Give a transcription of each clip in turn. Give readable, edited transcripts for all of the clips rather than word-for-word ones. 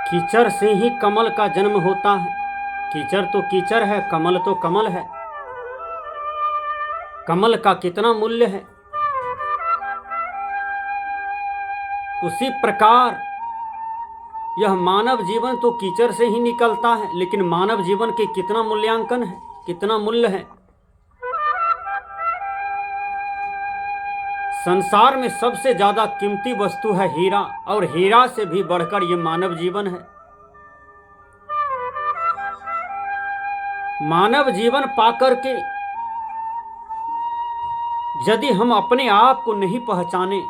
कीचड़ से ही कमल का जन्म होता है। कीचड़ तो कीचड़ है, कमल तो कमल है। कमल का कितना मूल्य है। उसी प्रकार यह मानव जीवन तो कीचड़ से ही निकलता है, लेकिन मानव जीवन के कितना मूल्यांकन है, कितना मूल्य है। संसार में सबसे ज्यादा कीमती वस्तु है हीरा, और हीरा से भी बढ़कर यह मानव जीवन है। मानव जीवन पाकर के यदि हम अपने आप को नहीं पहचाने,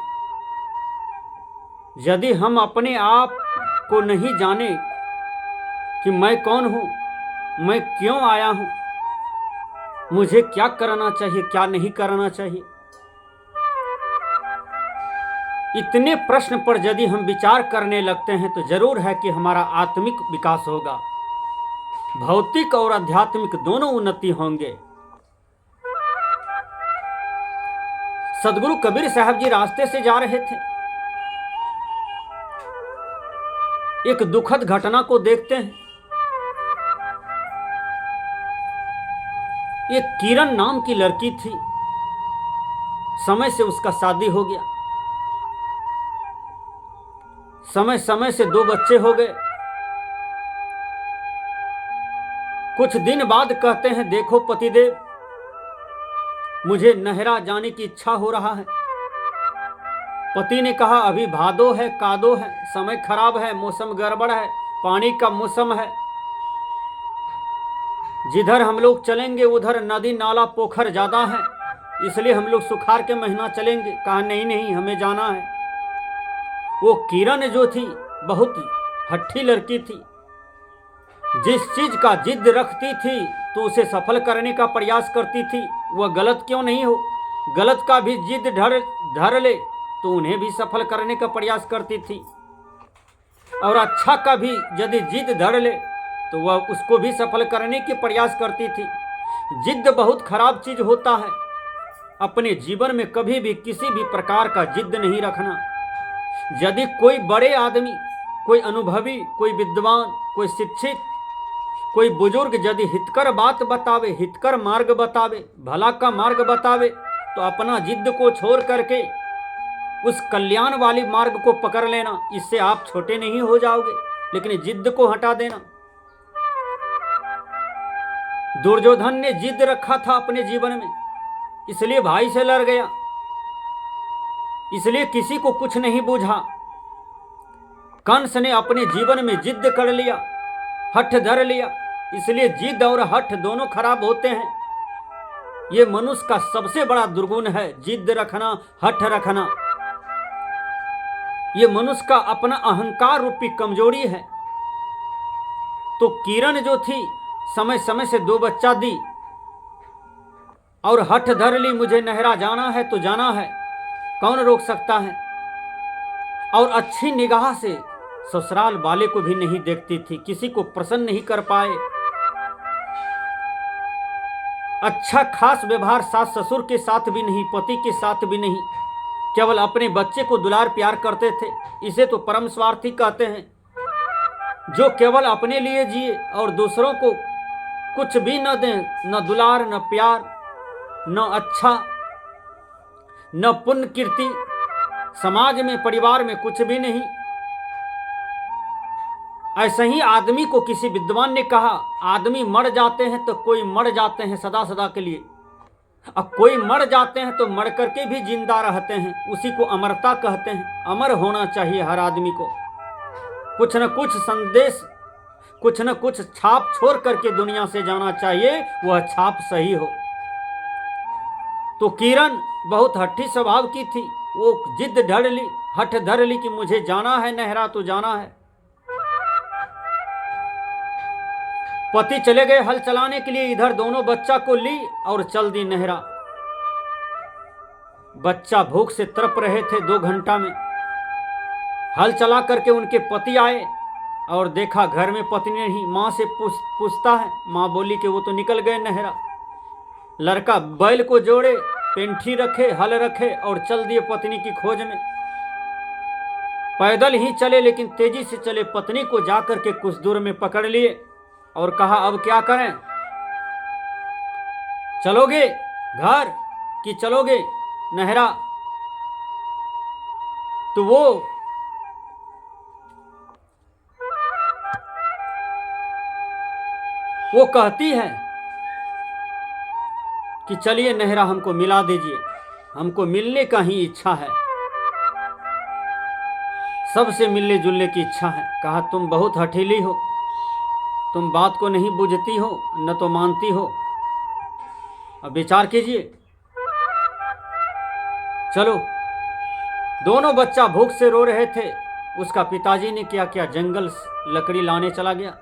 यदि हम अपने आप को नहीं जाने कि मैं कौन हूं, मैं क्यों आया हूं, मुझे क्या करना चाहिए, क्या नहीं करना चाहिए, इतने प्रश्न पर यदि हम विचार करने लगते हैं तो जरूर है कि हमारा आत्मिक विकास होगा, भौतिक और आध्यात्मिक दोनों उन्नति होंगे। सदगुरु कबीर साहब जी रास्ते से जा रहे थे, एक दुखद घटना को देखते हैं। एक किरण नाम की लड़की थी, समय से उसका शादी हो गया, समय समय से 2 बच्चे हो गए। कुछ दिन बाद कहते हैं, देखो पतिदेव, मुझे नहरा जाने की इच्छा हो रहा है। पति ने कहा, अभी भादो है, कादो है, समय खराब है, मौसम गड़बड़ है, पानी का मौसम है, जिधर हम लोग चलेंगे उधर नदी नाला पोखर ज्यादा है, इसलिए हम लोग सुखार के महीना चलेंगे। कहा नहीं नहीं, हमें जाना है। वो किरण जो थी बहुत हट्ठी लड़की थी, जिस चीज का जिद रखती थी तो उसे सफल करने का प्रयास करती थी। वह गलत क्यों नहीं हो, गलत का भी जिद धर ले तो उन्हें भी सफल करने का प्रयास करती थी, और अच्छा का भी यदि जिद धर ले तो वह उसको भी सफल करने की प्रयास करती थी। जिद बहुत खराब चीज होता है। अपने जीवन में कभी भी किसी भी प्रकार का जिद नहीं रखना। यदि कोई बड़े आदमी, कोई अनुभवी, कोई विद्वान, कोई शिक्षित, कोई बुजुर्ग यदि हितकर बात बतावे, हितकर मार्ग बतावे, भला का मार्ग बतावे, तो अपना जिद को छोड़ करके उस कल्याण वाली मार्ग को पकड़ लेना। इससे आप छोटे नहीं हो जाओगे, लेकिन जिद को हटा देना। दुर्योधन ने जिद रखा था अपने जीवन में, इसलिए भाई से लड़ गया, इसलिए किसी को कुछ नहीं बूझा। कंस ने अपने जीवन में जिद कर लिया, हठ धर लिया, इसलिए जिद और हठ दोनों खराब होते हैं। ये मनुष्य का सबसे बड़ा दुर्गुण है, जिद रखना, हठ रखना। ये मनुष्य का अपना अहंकार रूपी कमजोरी है। तो किरण जो थी समय समय से 2 बच्चा दी और हठ धर ली, मुझे नहरा जाना है तो जाना है, कौन रोक सकता है। और अच्छी निगाह से ससुराल वाले को भी नहीं देखती थी, किसी को प्रसन्न नहीं कर पाए। अच्छा खास व्यवहार सास ससुर के साथ भी नहीं, पति के साथ भी नहीं, केवल अपने बच्चे को दुलार प्यार करते थे। इसे तो परम स्वार्थी कहते हैं, जो केवल अपने लिए जिए और दूसरों को कुछ भी न दें, न दुलार, न प्यार, न अच्छा, न पुण्य कीर्ति, समाज में परिवार में कुछ भी नहीं। ऐसे ही आदमी को किसी विद्वान ने कहा, आदमी मर जाते हैं तो कोई मर जाते हैं सदा सदा के लिए, अब कोई मर जाते हैं तो मर करके भी जिंदा रहते हैं, उसी को अमरता कहते हैं। अमर होना चाहिए हर आदमी को, कुछ न कुछ संदेश, कुछ न कुछ छाप छोड़ करके दुनिया से जाना चाहिए, वह छाप सही हो। तो किरण बहुत हट्ठी स्वभाव की थी, वो जिद धर ली, हठ धर ली कि मुझे जाना है नहरा तो जाना है। पति चले गए हल चलाने के लिए, इधर दोनों बच्चा को ली और चल दी नहरा। बच्चा भूख से तड़प रहे थे, 2 घंटा में हल चला करके उनके पति आए और देखा घर में पत्नी नहीं। माँ से पूछता है, माँ बोली कि वो तो निकल गए नहरा। लड़का बैल को जोड़े, पेंठी रखे, हल रखे और चल दिए पत्नी की खोज में। पैदल ही चले, लेकिन तेजी से चले। पत्नी को जाकर के कुछ दूर में पकड़ लिए और कहा, अब क्या करें? चलोगे घर कि चलोगे नहरा? तो वो कहती है कि चलिए नहरा, हमको मिला दीजिए, हमको मिलने का ही इच्छा है, सबसे मिलने जुलने की इच्छा है। कहा, तुम बहुत हठीली हो, तुम बात को नहीं बुझती हो, न तो मानती हो, अब विचार कीजिए। चलो। दोनों बच्चा भूख से रो रहे थे। उसका पिताजी ने क्या किया, जंगल लकड़ी लाने चला गया।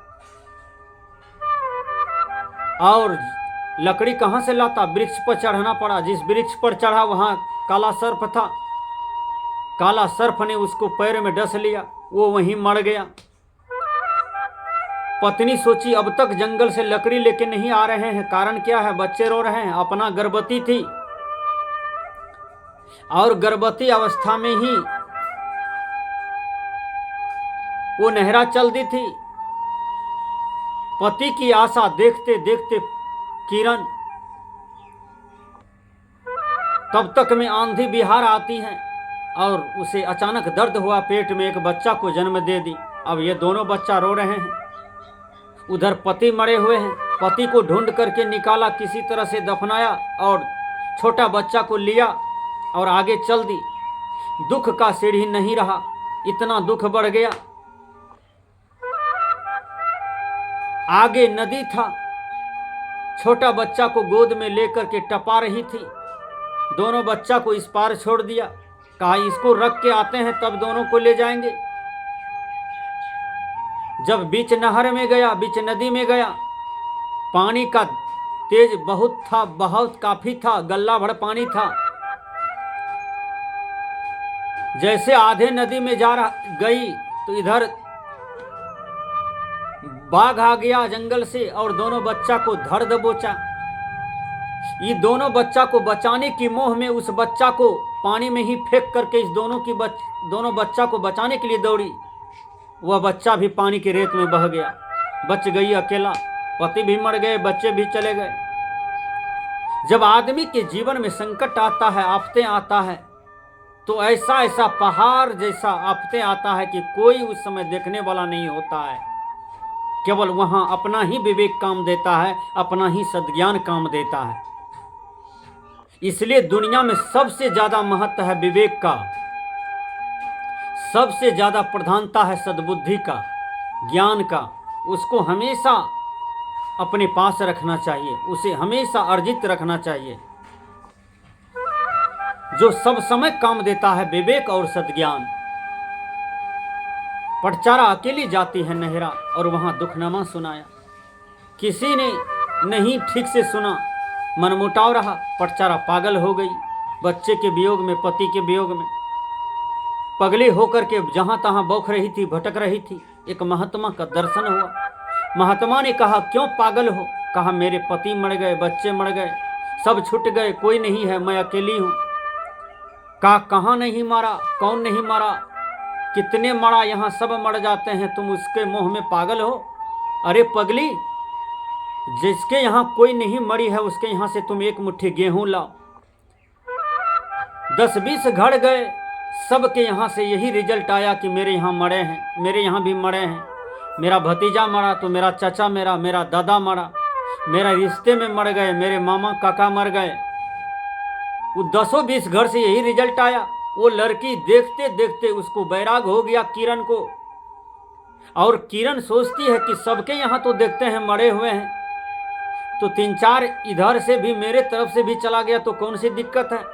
और लकड़ी कहां से लाता? वृक्ष पर चढ़ना पड़ा। जिस वृक्ष पर चढ़ा वहां काला सर्प था। काला सर्प ने उसको पैर में डस लिया, वो वहीं मर गया। पत्नी सोची, अब तक जंगल से लकड़ी लेके नहीं आ रहे हैं, कारण क्या है? बच्चे रो रहे हैं। अपना गर्भवती थी और गर्भवती अवस्था में ही वो नहरा चल दी थी। पति की आशा देखते देखते किरण, तब तक में आंधी बिहार आती है और उसे अचानक दर्द हुआ पेट में, एक बच्चा को जन्म दे दी। अब ये दोनों बच्चा रो रहे हैं, उधर पति मरे हुए हैं। पति को ढूंढ करके निकाला, किसी तरह से दफनाया और छोटा बच्चा को लिया और आगे चल दी। दुख का सीढ़ी नहीं रहा, इतना दुख बढ़ गया। आगे नदी था, छोटा बच्चा को गोद में लेकर के टपा रही थी। दोनों बच्चा को इस पार छोड़ दिया। कहा, इसको रख के आते हैं तब दोनों को ले जाएंगे। जब बीच नहर में गया, बीच नदी में गया, पानी का तेज बहुत था, बहुत काफी था, गल्ला भर पानी था। जैसे आधे नदी में गई तो इधर बाघ आ गया जंगल से और दोनों बच्चा को धर दबोचा। ये दोनों बच्चा को बचाने की मोह में उस बच्चा को पानी में ही फेंक करके इस दोनों बच्चा को बचाने के लिए दौड़ी। वह बच्चा भी पानी के रेत में बह गया, बच गई अकेला। पति भी मर गए, बच्चे भी चले गए। जब आदमी के जीवन में संकट आता है, आफतें आता है, तो ऐसा ऐसा पहाड़ जैसा आफतें आता है कि कोई उस समय देखने वाला नहीं होता है। केवल वहां अपना ही विवेक काम देता है, अपना ही सद्ज्ञान काम देता है। इसलिए दुनिया में सबसे ज्यादा महत्व है विवेक का, सबसे ज्यादा प्रधानता है सद्बुद्धि का, ज्ञान का। उसको हमेशा अपने पास रखना चाहिए, उसे हमेशा अर्जित रखना चाहिए। जो सब समय काम देता है विवेक और सद्ज्ञान। पटचारा अकेली जाती है नहरा और वहां दुखनामा सुनाया। किसी ने नहीं ठीक से सुना, मनमुटाव रहा। पटचारा पागल हो गई, बच्चे के वियोग में, पति के वियोग में पगली होकर के जहां तहां बौख रही थी, भटक रही थी। एक महात्मा का दर्शन हुआ। महात्मा ने कहा, क्यों पागल हो? कहा, मेरे पति मर गए, बच्चे मर गए, सब छूट गए, कोई नहीं है, मैं अकेली हूं। कहा, कहाँ नहीं मारा? कौन नहीं मारा? कितने मरा? यहाँ सब मर जाते हैं, तुम उसके मोह में पागल हो? अरे पगली, जिसके यहाँ कोई नहीं मरी है उसके यहाँ से तुम एक मुट्ठी गेहूं लाओ। 10-20 घर गए, सबके यहाँ से यही रिजल्ट आया कि मेरे यहाँ मरे हैं, मेरे यहाँ भी मरे हैं। मेरा भतीजा मरा तो मेरा चाचा मरा, मेरा दादा मरा, मेरा रिश्ते में मर गए, मेरे मामा काका मर गए। वो 10-20 घर से यही रिजल्ट आया। वो लड़की देखते देखते उसको बैराग हो गया किरण को। और किरण सोचती है कि सबके यहाँ तो देखते हैं मरे हुए हैं, तो 3-4 इधर से भी मेरे तरफ से भी चला गया तो कौन सी दिक्कत है।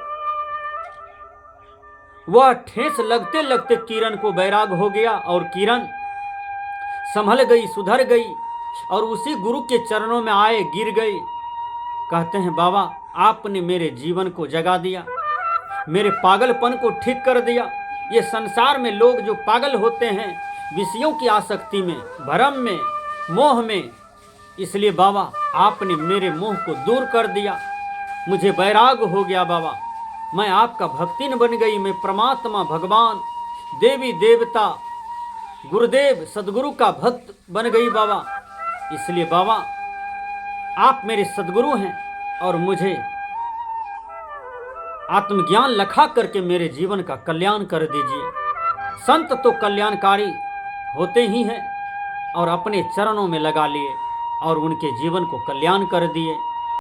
वह ठेस लगते लगते किरण को बैराग हो गया और किरण संभल गई, सुधर गई और उसी गुरु के चरणों में आए, गिर गई। कहते हैं, बाबा आपने मेरे जीवन को जगा दिया, मेरे पागलपन को ठीक कर दिया। ये संसार में लोग जो पागल होते हैं विषयों की आसक्ति में, भ्रम में, मोह में, इसलिए बाबा आपने मेरे मोह को दूर कर दिया, मुझे बैराग हो गया। बाबा मैं आपका भक्तिन बन गई, मैं परमात्मा भगवान देवी देवता गुरुदेव सदगुरु का भक्त बन गई बाबा। इसलिए बाबा आप मेरे सदगुरु हैं और मुझे आत्मज्ञान लखा करके मेरे जीवन का कल्याण कर दीजिए। संत तो कल्याणकारी होते ही हैं और अपने चरणों में लगा लिए और उनके जीवन को कल्याण कर दिए।